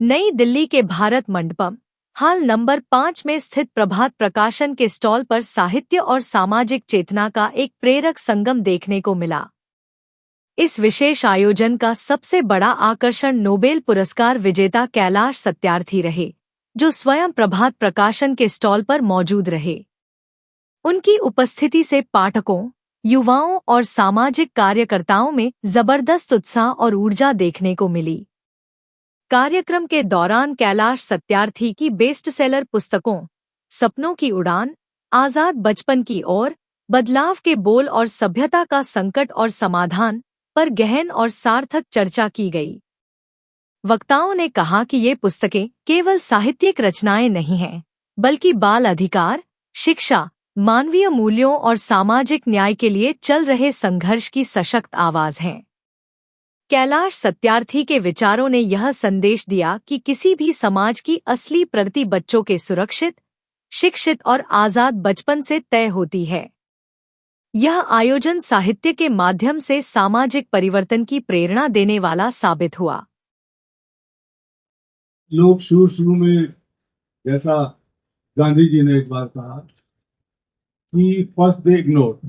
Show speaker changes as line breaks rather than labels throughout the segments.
नई दिल्ली के भारत मंडपम हाल नंबर 5 में स्थित प्रभात प्रकाशन के स्टॉल पर साहित्य और सामाजिक चेतना का एक प्रेरक संगम देखने को मिला। इस विशेष आयोजन का सबसे बड़ा आकर्षण नोबेल पुरस्कार विजेता कैलाश सत्यार्थी रहे, जो स्वयं प्रभात प्रकाशन के स्टॉल पर मौजूद रहे। उनकी उपस्थिति से पाठकों, युवाओं और सामाजिक कार्यकर्ताओं में जबरदस्त उत्साह और ऊर्जा देखने को मिली। कार्यक्रम के दौरान कैलाश सत्यार्थी की बेस्टसेलर पुस्तकों सपनों की उड़ान, आजाद बचपन की ओर, बदलाव के बोल और सभ्यता का संकट और समाधान पर गहन और सार्थक चर्चा की गई। वक्ताओं ने कहा कि ये पुस्तकें केवल साहित्यिक रचनाएं नहीं हैं, बल्कि बाल अधिकार, शिक्षा, मानवीय मूल्यों और सामाजिक न्याय के लिए चल रहे संघर्ष की सशक्त आवाज हैं। कैलाश सत्यार्थी के विचारों ने यह संदेश दिया कि किसी भी समाज की असली प्रगति बच्चों के सुरक्षित, शिक्षित और आजाद बचपन से तय होती है। यह आयोजन साहित्य के माध्यम से सामाजिक परिवर्तन की प्रेरणा देने वाला साबित हुआ।
लोग शुरू में, जैसा गांधी जी ने एक बार कहा कि first they ignore,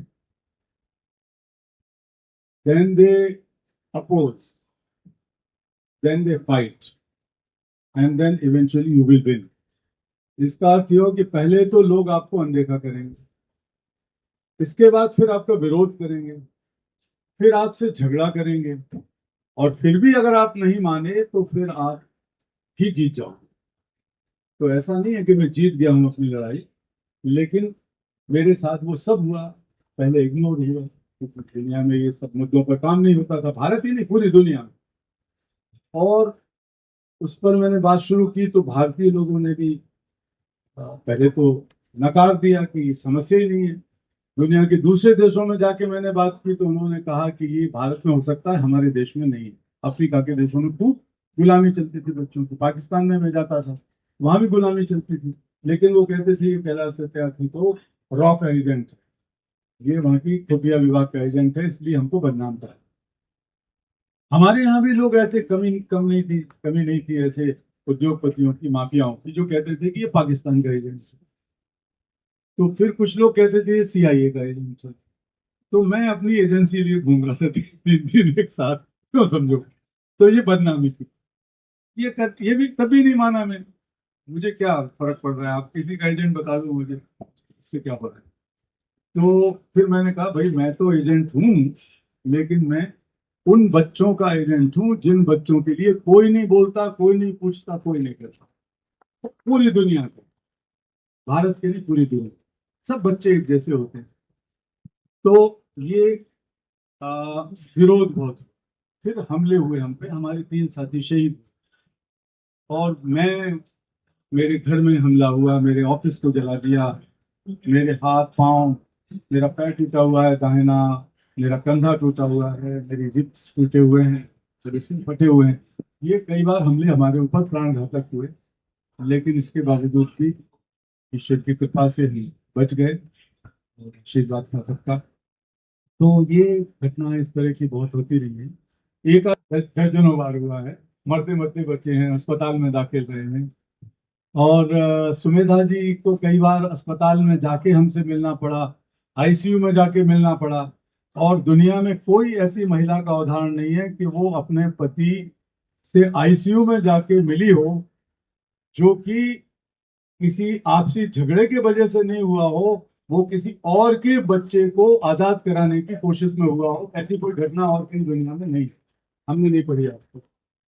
then they oppose, then they fight, and then eventually you will win. इसका अर्थ ये हो कि पहले तो लोग आपको अनदेखा करेंगे, इसके बाद फिर आपका विरोध करेंगे, फिर आपसे झगड़ा करेंगे, और फिर भी अगर आप नहीं माने तो फिर आप ही जीत जाओगे। तो ऐसा नहीं है कि मैं जीत गया हूं अपनी लड़ाई, लेकिन मेरे साथ वो सब हुआ, पहले इग्नोर हुआ। दुनिया में ये सब मुद्दों पर काम नहीं होता था, भारत ही नहीं पूरी दुनिया में। और उस पर मैंने बात शुरू की तो भारतीय लोगों ने भी पहले तो नकार दिया कि ये समस्या ही नहीं है। दुनिया के दूसरे देशों में जाके मैंने बात की तो उन्होंने कहा कि ये भारत में हो सकता है, हमारे देश में नहीं है। अफ्रीका के देशों में खूब गुलामी चलती थी बच्चों की, पाकिस्तान में मैं जाता था वहां भी गुलामी चलती थी, लेकिन वो कहते थे कैलाश सत्यार्थी तो रॉ का एजेंट है, ये वहां की खुफिया विभाग का एजेंट है, इसलिए हमको बदनाम करा। हमारे यहाँ भी लोग ऐसे कमी नहीं थी ऐसे उद्योगपतियों की, माफियाओं की, जो कहते थे कि ये पाकिस्तान का एजेंट है। तो फिर कुछ लोग कहते थे ये CIA का एजेंट है। तो मैं अपनी एजेंसी लिए घूम रहा था 3 दिन एक साथ, क्यों समझो। तो ये बदनामी थी, ये भी कभी नहीं माना मैं। मुझे क्या फर्क पड़ रहा है, आप किसी का एजेंट बता दो मुझे, इससे क्या फर्क है। तो फिर मैंने कहा भाई मैं तो एजेंट हूं, लेकिन मैं उन बच्चों का एजेंट हूं जिन बच्चों के लिए कोई नहीं बोलता, कोई नहीं पूछता, कोई नहीं करता। तो पूरी दुनिया के, भारत के नहीं पूरी दुनिया, सब बच्चे एक जैसे होते हैं। तो ये विरोध बहुत, फिर हमले हुए हम पे, हमारे 3 साथी शहीद, और मेरे घर में हमला हुआ, मेरे ऑफिस को जला दिया, मेरे हाथ पांव, मेरा पैर टूटा हुआ है दाहिना, मेरा कंधा टूटा हुआ है, मेरी रिब्स टूटे हुए हैं, मेरे सिर फटे हुए हैं। ये कई बार हमले हमारे ऊपर प्राणघातक हुए, लेकिन इसके बावजूद भी ईश्वर की कृपा से हम बच गए, आशीर्वाद था सबका। तो ये घटनाएं इस तरह की बहुत होती रही है। एक दर्जनों बार हुआ है, मरते मरते बच्चे हैं, अस्पताल में दाखिल रहे हैं। और सुमेधा जी को कई बार अस्पताल में जाके हमसे मिलना पड़ा, ICU में जाके मिलना पड़ा। और दुनिया में कोई ऐसी महिला का उदाहरण नहीं है कि वो अपने पति से ICU में जाके मिली हो, जो कि किसी आपसी झगड़े के वजह से नहीं हुआ हो, वो किसी और के बच्चे को आजाद कराने की कोशिश में हुआ हो। ऐसी कोई घटना और कहीं दुनिया में नहीं, हमने नहीं पढ़ी आपको।